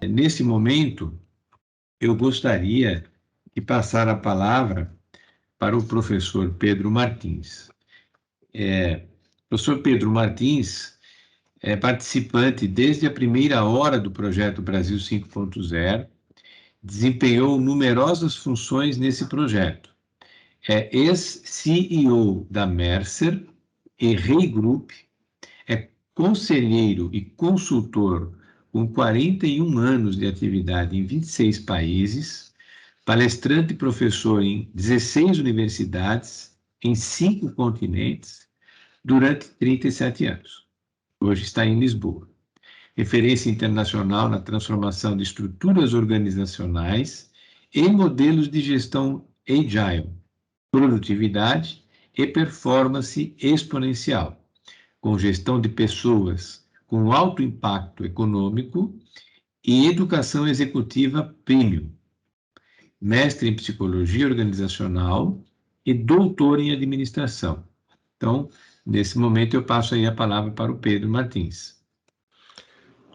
Nesse momento, eu gostaria de passar a palavra para o professor Pedro Martins. O professor Pedro Martins é participante desde a primeira hora do projeto Brasil 5.0, desempenhou numerosas funções nesse projeto. É ex-CEO da Mercer e Rei Group, é conselheiro e consultor com 41 anos de atividade em 26 países, palestrante e professor em 16 universidades, em 5 continentes, durante 37 anos. Hoje está em Lisboa. Referência internacional na transformação de estruturas organizacionais e modelos de gestão agile, produtividade e performance exponencial, com gestão de pessoas com alto impacto econômico e educação executiva premium, mestre em psicologia organizacional e doutor em administração. Então, nesse momento, eu passo aí a palavra para o Pedro Martins.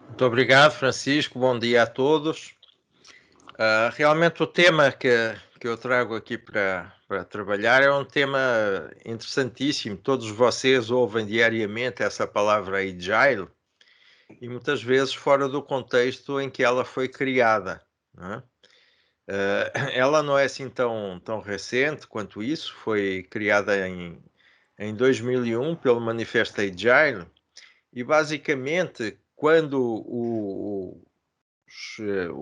Muito obrigado, Francisco. Bom dia a todos. Realmente o tema que eu trago aqui para trabalhar é um tema interessantíssimo. Todos vocês ouvem diariamente essa palavra agile e muitas vezes fora do contexto em que ela foi criada, não é? Ela não é assim tão recente quanto isso. Foi criada em 2001 pelo Manifesto Agile e basicamente quando o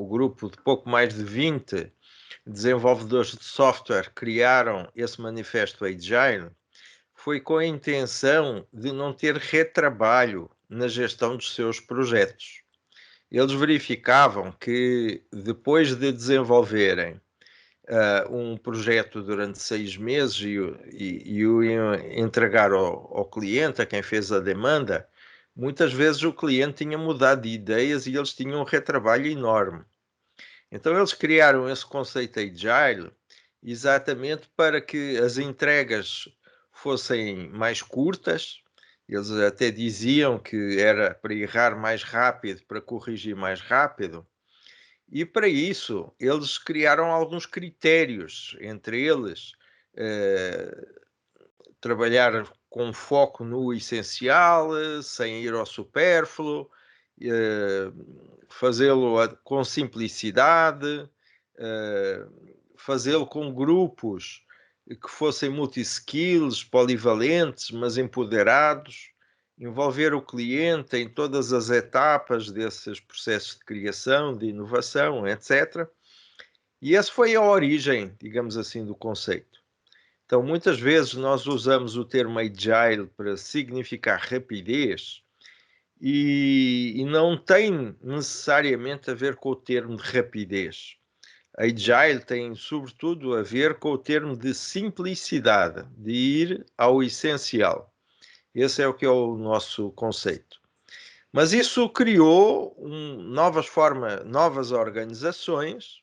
grupo de pouco mais de 20 desenvolvedores de software criaram esse manifesto Agile, foi com a intenção de não ter retrabalho na gestão dos seus projetos. Eles verificavam que depois de desenvolverem um projeto durante 6 meses e o entregar ao cliente, a quem fez a demanda, muitas vezes o cliente tinha mudado de ideias e eles tinham um retrabalho enorme. Então eles criaram esse conceito Agile exatamente para que as entregas fossem mais curtas. Eles até diziam que era para errar mais rápido, para corrigir mais rápido. E para isso eles criaram alguns critérios, entre eles trabalhar com foco no essencial, sem ir ao supérfluo, fazê-lo com simplicidade, fazê-lo com grupos que fossem multi-skills, polivalentes, mas empoderados, envolver o cliente em todas as etapas desses processos de criação, de inovação, etc. E essa foi a origem, digamos assim, do conceito. Então, muitas vezes nós usamos o termo agile para significar rapidez e não tem necessariamente a ver com o termo de rapidez. Agile tem, sobretudo, a ver com o termo de simplicidade, de ir ao essencial. Esse é o que é o nosso conceito. Mas isso criou novas organizações,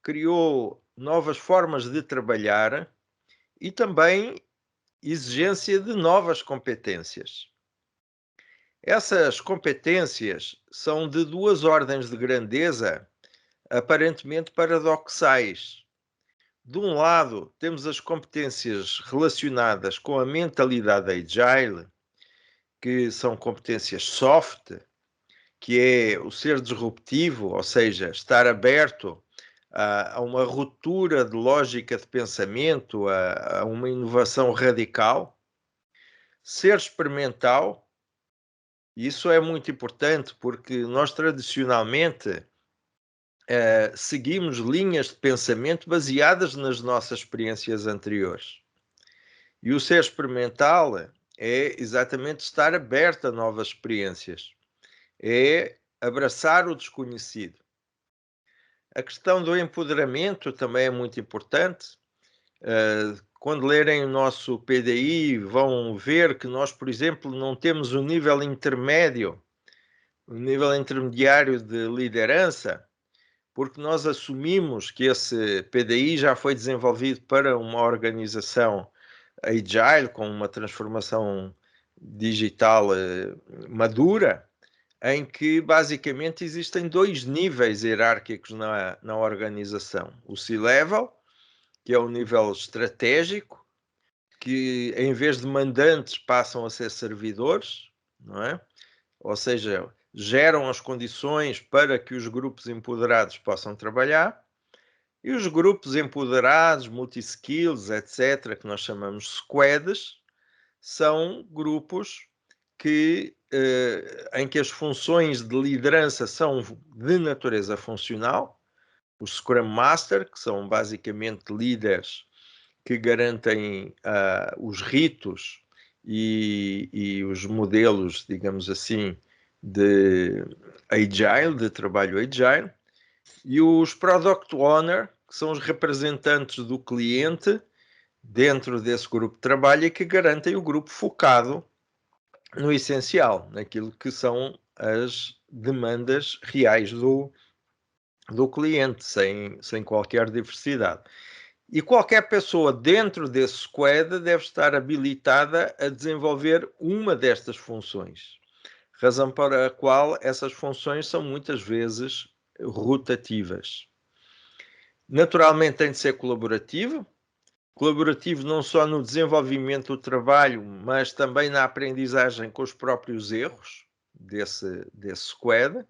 criou novas formas de trabalhar e também exigência de novas competências. Essas competências são de duas ordens de grandeza aparentemente paradoxais. De um lado, temos as competências relacionadas com a mentalidade agile, que são competências soft, que é o ser disruptivo, ou seja, estar aberto a uma ruptura de lógica de pensamento, a uma inovação radical. Ser experimental, isso é muito importante porque nós tradicionalmente seguimos linhas de pensamento baseadas nas nossas experiências anteriores. E o ser experimental é exatamente estar aberto a novas experiências, é abraçar o desconhecido. A questão do empoderamento também é muito importante. Quando lerem o nosso PDI, vão ver que nós, por exemplo, não temos um nível intermédio, um nível intermediário de liderança, porque nós assumimos que esse PDI já foi desenvolvido para uma organização agile, com uma transformação digital madura, em que basicamente existem dois níveis hierárquicos na organização. O C-Level, que é o nível estratégico, que em vez de mandantes passam a ser servidores, não é? Ou seja, geram as condições para que os grupos empoderados possam trabalhar. E os grupos empoderados, multi-skills, etc., que nós chamamos squads, são grupos em que as funções de liderança são de natureza funcional. O Scrum Master, que são basicamente líderes que garantem os ritos e os modelos, digamos assim, de agile, de trabalho agile, e os Product Owner, que são os representantes do cliente dentro desse grupo de trabalho e que garantem o grupo focado no essencial, naquilo que são as demandas reais do cliente, sem qualquer diversidade. E qualquer pessoa dentro desse squad deve estar habilitada a desenvolver uma destas funções, razão para a qual essas funções são muitas vezes rotativas. Naturalmente tem de ser colaborativo não só no desenvolvimento do trabalho, mas também na aprendizagem com os próprios erros desse squad.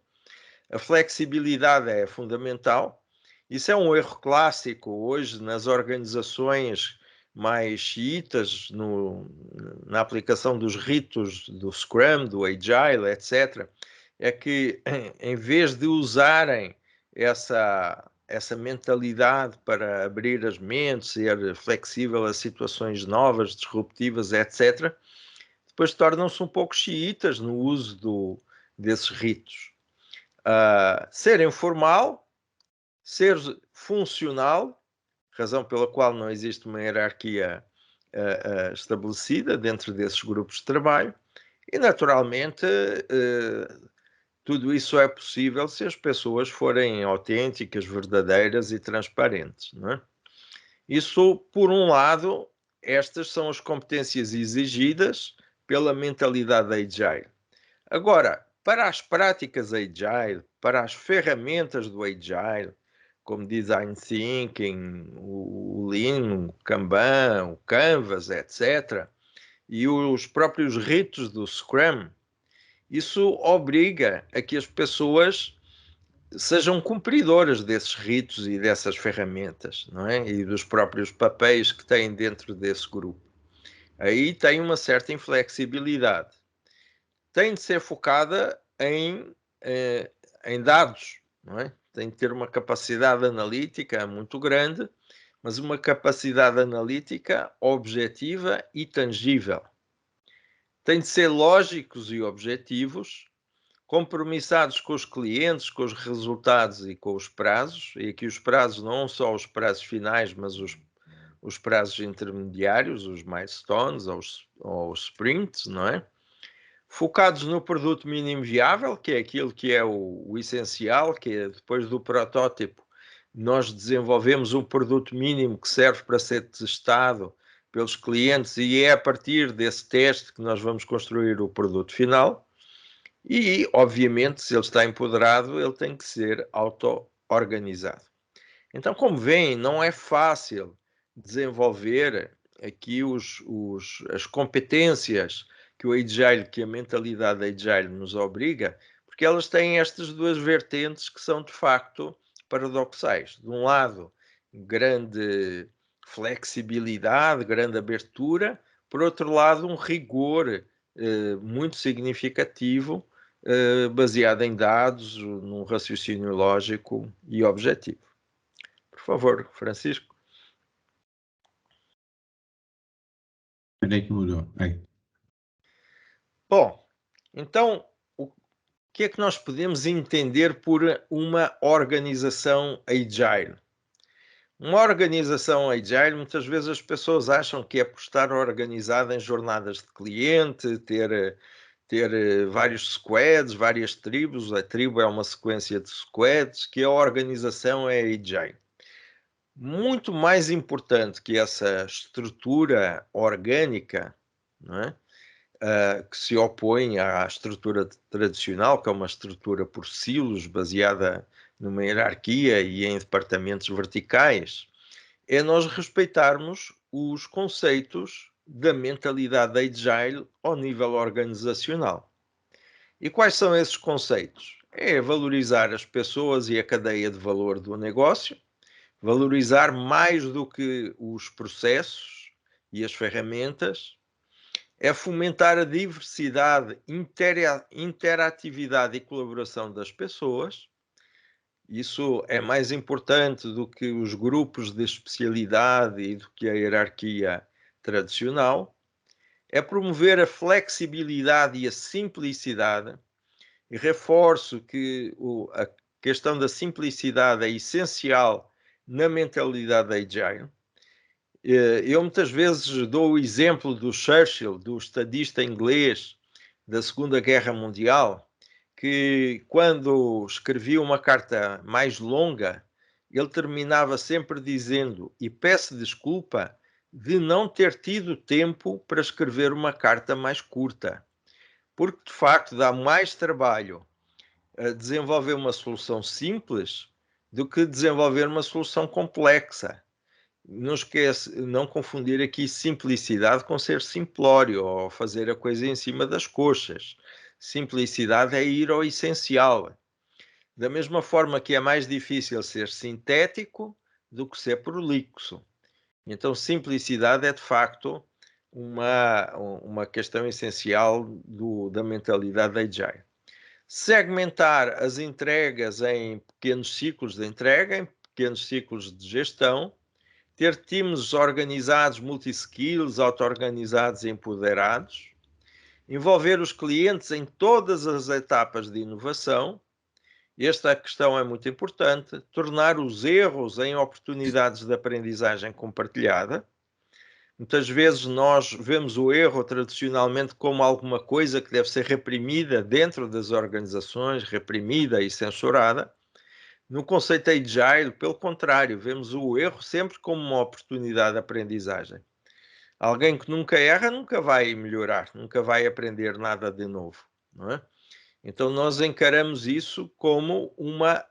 A flexibilidade é fundamental. Isso é um erro clássico hoje nas organizações mais xiitas, na aplicação dos ritos do Scrum, do Agile, etc. É que, em vez de usarem essa mentalidade para abrir as mentes, ser flexível a situações novas, disruptivas, etc., depois tornam-se um pouco xiitas no uso desses ritos. Ser informal, ser funcional, razão pela qual não existe uma hierarquia estabelecida dentro desses grupos de trabalho, e naturalmente tudo isso é possível se as pessoas forem autênticas, verdadeiras e transparentes, não é? Isso, por um lado, estas são as competências exigidas pela mentalidade agile. Agora, para as práticas agile, para as ferramentas do agile, como design thinking, o Lean, o Kanban, o Canvas, etc., e os próprios ritos do Scrum, isso obriga a que as pessoas sejam cumpridoras desses ritos e dessas ferramentas, não é? E dos próprios papéis que têm dentro desse grupo. Aí tem uma certa inflexibilidade. Tem de ser focada em dados, não é? Tem de ter uma capacidade analítica muito grande, mas uma capacidade analítica objetiva e tangível. Tem de ser lógicos e objetivos, compromissados com os clientes, com os resultados e com os prazos, e aqui os prazos não só os prazos finais, mas os prazos intermediários, os milestones ou os sprints, não é? Focados no produto mínimo viável, que é aquilo que é o essencial, que é depois do protótipo, nós desenvolvemos um produto mínimo que serve para ser testado pelos clientes e é a partir desse teste que nós vamos construir o produto final. E, obviamente, se ele está empoderado, ele tem que ser auto-organizado. Então, como veem, não é fácil desenvolver aqui as competências que o Agile, que a mentalidade Agile nos obriga, porque elas têm estas duas vertentes que são, de facto, paradoxais. De um lado, grande flexibilidade, grande abertura, por outro lado, um rigor muito significativo, baseado em dados, num raciocínio lógico e objetivo. Por favor, Francisco. Peraí que mudou. Aí. Bom, então, o que é que nós podemos entender por uma organização agile? Uma organização agile, muitas vezes as pessoas acham que é por estar organizada em jornadas de cliente, ter ter vários squads, várias tribos. A tribo é uma sequência de squads, que a organização é agile. Muito mais importante que essa estrutura orgânica, não é? Que se opõe à estrutura tradicional, que é uma estrutura por silos, baseada numa hierarquia e em departamentos verticais, é nós respeitarmos os conceitos da mentalidade agile ao nível organizacional. E quais são esses conceitos? É valorizar as pessoas e a cadeia de valor do negócio, valorizar mais do que os processos e as ferramentas, é fomentar a diversidade, interatividade e colaboração das pessoas. Isso é mais importante do que os grupos de especialidade e do que a hierarquia tradicional. É promover a flexibilidade e a simplicidade. E reforço que a questão da simplicidade é essencial na mentalidade agile. Eu muitas vezes dou o exemplo do Churchill, do estadista inglês da Segunda Guerra Mundial, que quando escrevia uma carta mais longa, ele terminava sempre dizendo: e peço desculpa de não ter tido tempo para escrever uma carta mais curta, porque de facto dá mais trabalho a desenvolver uma solução simples do que desenvolver uma solução complexa. Não esquece, não confundir aqui simplicidade com ser simplório ou fazer a coisa em cima das coxas. Simplicidade é ir ao essencial. Da mesma forma que é mais difícil ser sintético do que ser prolixo. Então, simplicidade é de facto uma questão essencial da mentalidade agile. Segmentar as entregas em pequenos ciclos de entrega, em pequenos ciclos de gestão, ter times organizados, multi-skills, auto-organizados e empoderados, envolver os clientes em todas as etapas de inovação. Esta questão é muito importante. Tornar os erros em oportunidades de aprendizagem compartilhada. Muitas vezes nós vemos o erro tradicionalmente como alguma coisa que deve ser reprimida dentro das organizações, reprimida e censurada. No conceito agile, pelo contrário, vemos o erro sempre como uma oportunidade de aprendizagem. Alguém que nunca erra nunca vai melhorar, nunca vai aprender nada de novo, não é? Então nós encaramos isso como uma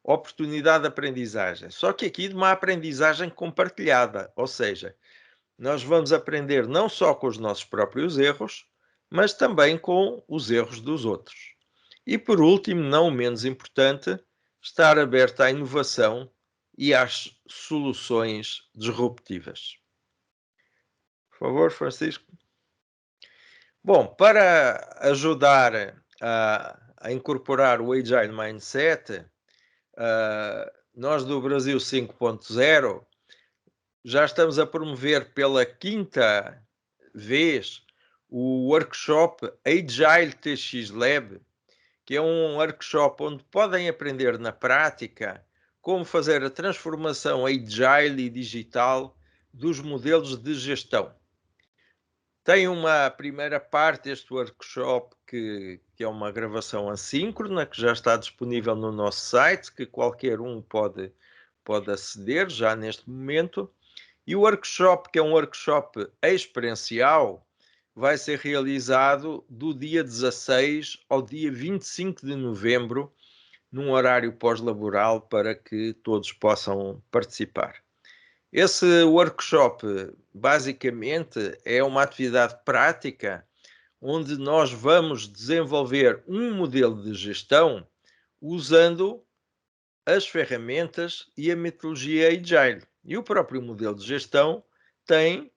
oportunidade de aprendizagem. Só que aqui de uma aprendizagem compartilhada, ou seja, nós vamos aprender não só com os nossos próprios erros, mas também com os erros dos outros. E por último, não menos importante, estar aberto à inovação e às soluções disruptivas. Por favor, Francisco. Bom, para ajudar a incorporar o Agile Mindset, nós do Brasil 5.0 já estamos a promover pela 5ª vez o workshop Agile TX Lab, que é um workshop onde podem aprender na prática como fazer a transformação agile e digital dos modelos de gestão. Tem uma primeira parte deste workshop que é uma gravação assíncrona, que já está disponível no nosso site, que qualquer um pode aceder já neste momento. E o workshop, que é um workshop experiencial, vai ser realizado do dia 16 ao dia 25 de novembro, num horário pós-laboral, para que todos possam participar. Esse workshop, basicamente, é uma atividade prática onde nós vamos desenvolver um modelo de gestão usando as ferramentas e a metodologia Agile. E o próprio modelo de gestão tem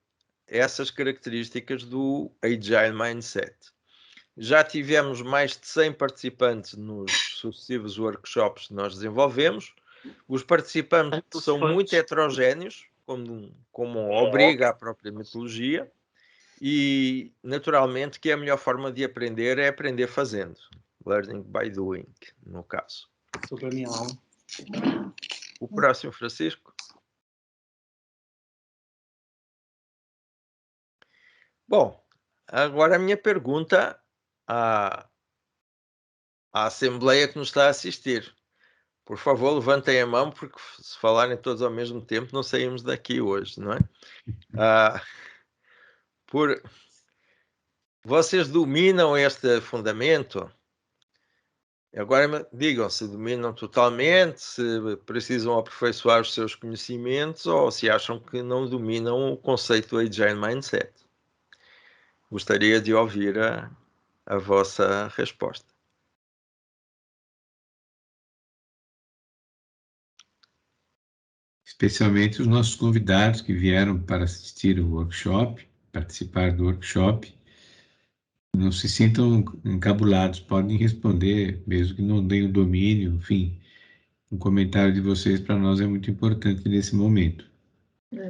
essas características do Agile Mindset. Já tivemos mais de 100 participantes nos sucessivos workshops que nós desenvolvemos. Os participantes são muito heterogéneos, como obriga a própria metodologia, e naturalmente que a melhor forma de aprender é aprender fazendo. Learning by doing, no caso. O próximo, Francisco. Bom, agora a minha pergunta à Assembleia que nos está a assistir. Por favor, levantem a mão, porque se falarem todos ao mesmo tempo, não saímos daqui hoje, não é? Vocês dominam este fundamento? Agora digam se dominam totalmente, se precisam aperfeiçoar os seus conhecimentos ou se acham que não dominam o conceito do Agile Mindset. Gostaria de ouvir a vossa resposta. Especialmente os nossos convidados que vieram para assistir o workshop, participar do workshop. Não se sintam encabulados, podem responder, mesmo que não tenham domínio, enfim. Um comentário de vocês para nós é muito importante nesse momento.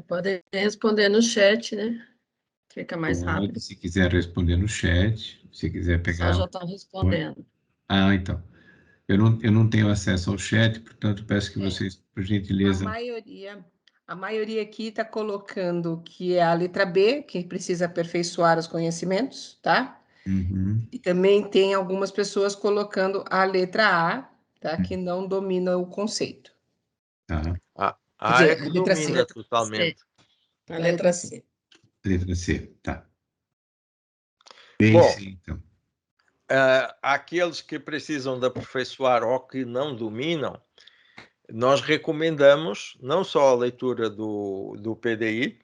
Podem responder no chat, né? Fica mais Pode, rápido. se quiser responder no chat, se quiser pegar... Só já estão respondendo. Ah, então. Eu não tenho acesso ao chat, portanto, peço que vocês, por gentileza... A maioria aqui está colocando que é a letra B, que precisa aperfeiçoar os conhecimentos, tá? Uhum. E também tem algumas pessoas colocando a letra A, tá? Que não domina o conceito. Tá. A é que domina totalmente. A letra C. Letra C, tá. Bem, Bom, sim, então. aqueles que precisam de aperfeiçoar ou que não dominam, nós recomendamos não só a leitura do PDI,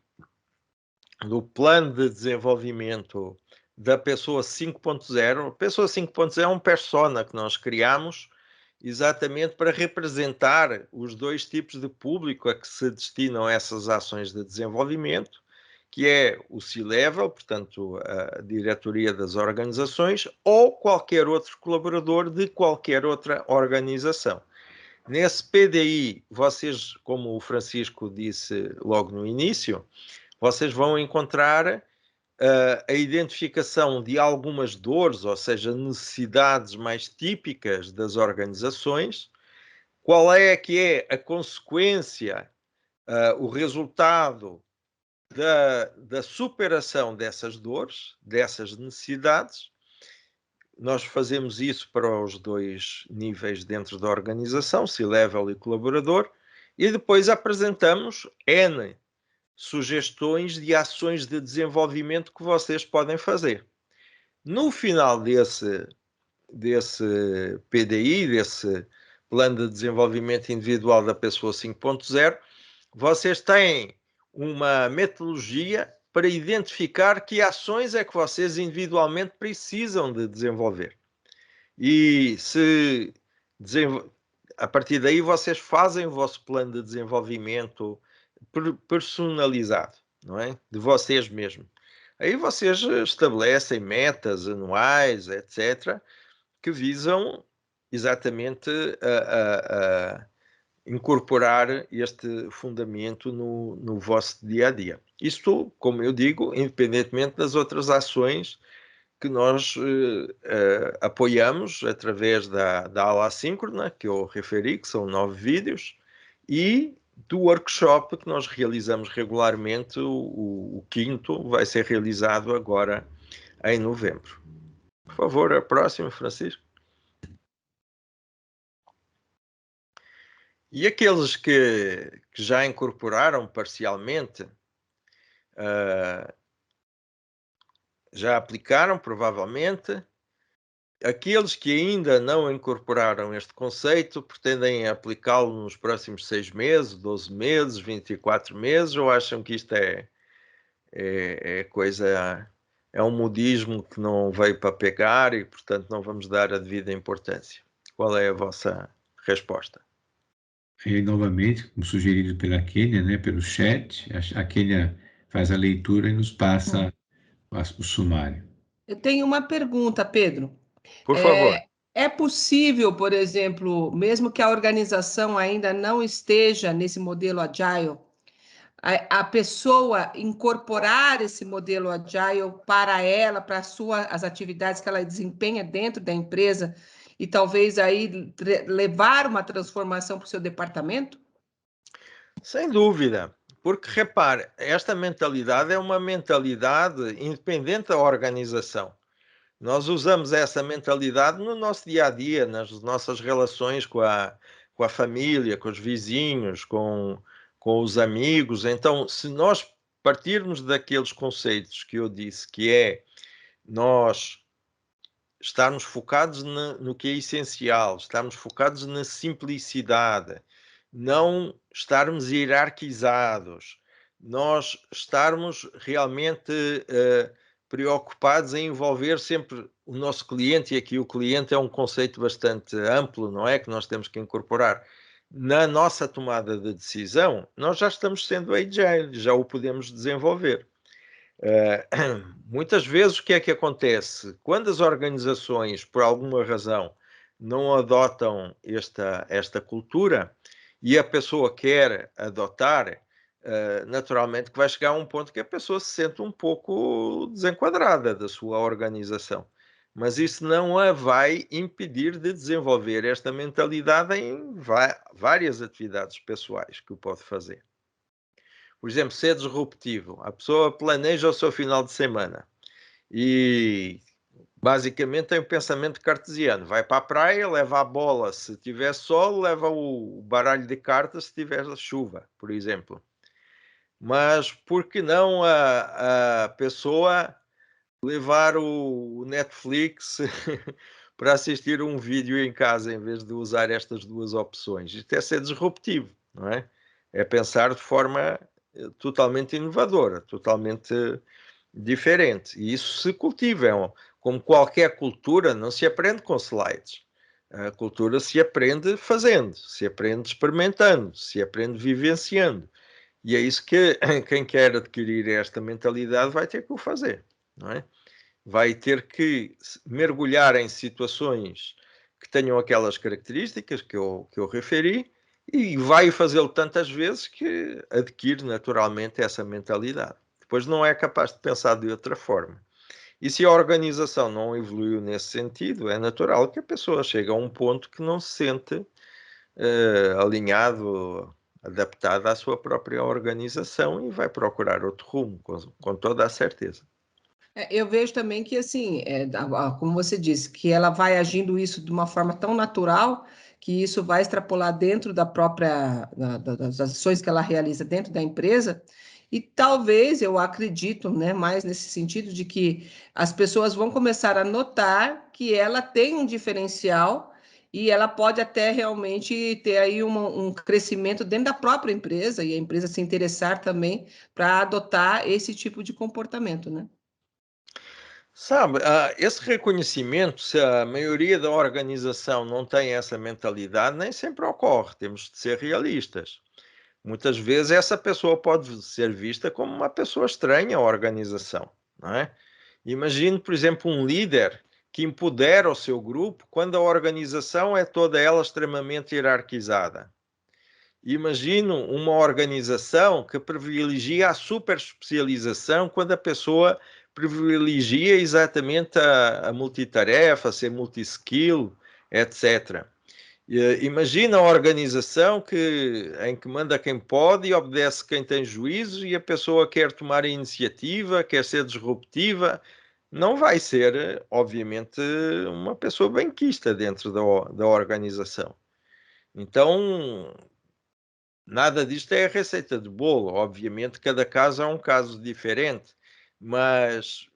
do Plano de Desenvolvimento da Pessoa 5.0. A Pessoa 5.0 é um persona que nós criamos exatamente para representar os dois tipos de público a que se destinam essas ações de desenvolvimento, que é o C-Level, portanto, a diretoria das organizações, ou qualquer outro colaborador de qualquer outra organização. Nesse PDI, vocês, como o Francisco disse logo no início, vocês vão encontrar a identificação de algumas dores, ou seja, necessidades mais típicas das organizações, qual é que é a consequência, o resultado da superação dessas dores, dessas necessidades. Nós fazemos isso para os dois níveis dentro da organização, C-Level e colaborador, e depois apresentamos N sugestões de ações de desenvolvimento que vocês podem fazer. No final desse PDI, desse Plano de Desenvolvimento Individual da Pessoa 5.0, vocês têm uma metodologia para identificar que ações é que vocês individualmente precisam de desenvolver. E a partir daí vocês fazem o vosso plano de desenvolvimento personalizado, não é? De vocês mesmos. Aí vocês estabelecem metas anuais, etc., que visam exatamente a incorporar este fundamento no vosso dia a dia. Isto, como eu digo, independentemente das outras ações que nós apoiamos através da aula assíncrona, que eu referi, que são 9 vídeos, e do workshop que nós realizamos regularmente, o quinto vai ser realizado agora em novembro. Por favor, a próxima, Francisco. E aqueles que já incorporaram parcialmente, já aplicaram provavelmente. Aqueles que ainda não incorporaram este conceito pretendem aplicá-lo nos próximos 6 meses, 12 meses, 24 meses, ou acham que isto é um modismo que não veio para pegar e, portanto, não vamos dar a devida importância? Qual é a vossa resposta? E, novamente, como sugerido pela Kênia, né, pelo chat, a Kênia faz a leitura e nos passa o sumário. Eu tenho uma pergunta, Pedro. Por favor. É possível, por exemplo, mesmo que a organização ainda não esteja nesse modelo Agile, a pessoa incorporar esse modelo Agile para ela, para as atividades que ela desempenha dentro da empresa e talvez aí levar uma transformação para o seu departamento? Sem dúvida, porque repare, esta mentalidade é uma mentalidade independente da organização. Nós usamos essa mentalidade no nosso dia a dia, nas nossas relações com a família, com os vizinhos, com os amigos. Então, se nós partirmos daqueles conceitos que eu disse, que é nós estarmos focados no que é essencial, estarmos focados na simplicidade, não estarmos hierarquizados, nós estarmos realmente preocupados em envolver sempre o nosso cliente, e aqui o cliente é um conceito bastante amplo, não é? Que nós temos que incorporar na nossa tomada de decisão. Nós já estamos sendo agile, já o podemos desenvolver. Muitas vezes o que é que acontece? Quando as organizações, por alguma razão, não adotam esta cultura e a pessoa quer adotar, naturalmente que vai chegar a um ponto que a pessoa se sente um pouco desenquadrada da sua organização. Mas isso não a vai impedir de desenvolver esta mentalidade em várias atividades pessoais que o pode fazer. Por exemplo, ser disruptivo. A pessoa planeja o seu final de semana e basicamente tem um pensamento cartesiano. Vai para a praia, leva a bola se tiver sol, leva o baralho de cartas se tiver chuva, por exemplo. Mas por que não a pessoa levar o Netflix para assistir um vídeo em casa em vez de usar estas duas opções? Isto é ser disruptivo, não é? É pensar de forma totalmente inovadora, totalmente diferente. E isso se cultiva. Como qualquer cultura, não se aprende com slides. A cultura se aprende fazendo, se aprende experimentando, se aprende vivenciando. E é isso que quem quer adquirir esta mentalidade vai ter que o fazer, não é? Vai ter que mergulhar em situações que tenham aquelas características que eu referi e vai fazê-lo tantas vezes que adquire naturalmente essa mentalidade. Depois não é capaz de pensar de outra forma. E se a organização não evoluiu nesse sentido, é natural que a pessoa chegue a um ponto que não se sente alinhado, adaptado à sua própria organização e vai procurar outro rumo, com toda a certeza. Eu vejo também que, assim, como você disse, que ela vai agindo isso de uma forma tão natural que isso vai extrapolar dentro das ações que ela realiza dentro da empresa. E talvez, eu acredito, né, mais nesse sentido de que as pessoas vão começar a notar que ela tem um diferencial e ela pode até realmente ter aí um crescimento dentro da própria empresa e a empresa se interessar também para adotar esse tipo de comportamento, né? Sabe, esse reconhecimento, se a maioria da organização não tem essa mentalidade, nem sempre ocorre. Temos de ser realistas. Muitas vezes essa pessoa pode ser vista como uma pessoa estranha à organização, não é? Imagine, por exemplo, um líder que empodera o seu grupo quando a organização é toda ela extremamente hierarquizada. Imagino uma organização que privilegia a superespecialização quando a pessoa privilegia exatamente a multitarefa, ser multi-skill, etc. Imagina a organização em que manda quem pode e obedece quem tem juízo e a pessoa quer tomar a iniciativa, quer ser disruptiva. Não vai ser, obviamente, uma pessoa benquista dentro da organização. Então, nada disto é a receita de bolo. Obviamente, cada caso é um caso diferente, mas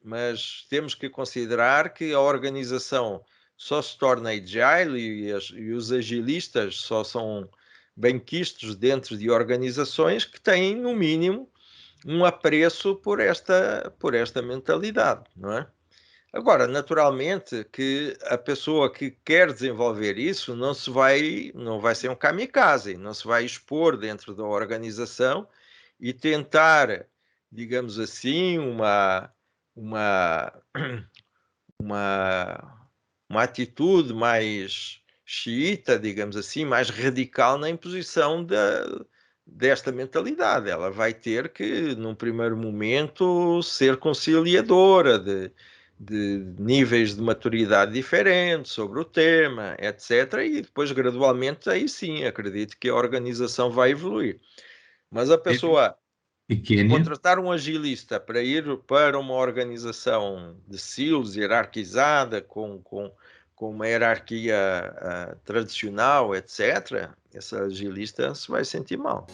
temos que considerar que a organização só se torna agile e os agilistas só são benquistos dentro de organizações que têm, no mínimo, um apreço por esta mentalidade, não é? Agora, naturalmente que a pessoa que quer desenvolver isso não vai ser um kamikaze, não se vai expor dentro da organização e tentar, digamos assim, uma, uma atitude mais xiita, digamos assim, mais radical na imposição desta mentalidade. Ela vai ter que, num primeiro momento, ser conciliadora de níveis de maturidade diferentes sobre o tema, etc. E depois, gradualmente, aí sim, acredito que a organização vai evoluir. Mas a pessoa Quênia? Contratar um agilista para ir para uma organização de silos hierarquizada, com uma hierarquia tradicional, etc., esse agilista se vai sentir mal.